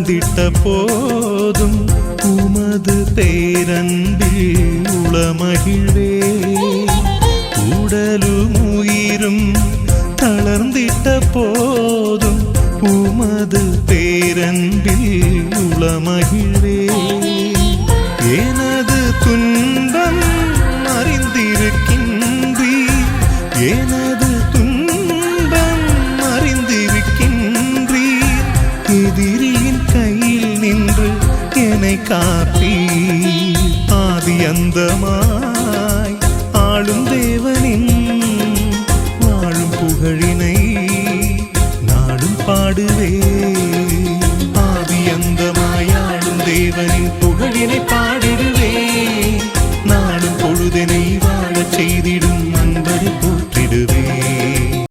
தளர்ந்திட்ட போதும் உமது பேரன்பில் உளமகிழ்வே. உடலும் உயிரும் தளர்ந்திட்ட போதும் உமது பேரன்பில் உளமகிழ்வே. எனது துன்பம் அறிந்திருக்கின்றீர், எனது துன்பம் அறிந்திருக்கின்றீர். எதிரியின் கையில் நின்று என்னை காப்பீர். ஆதி அந்தமாய் ஆளும் தேவனின் வாழும் புகழினை நாடும் பாடுவே.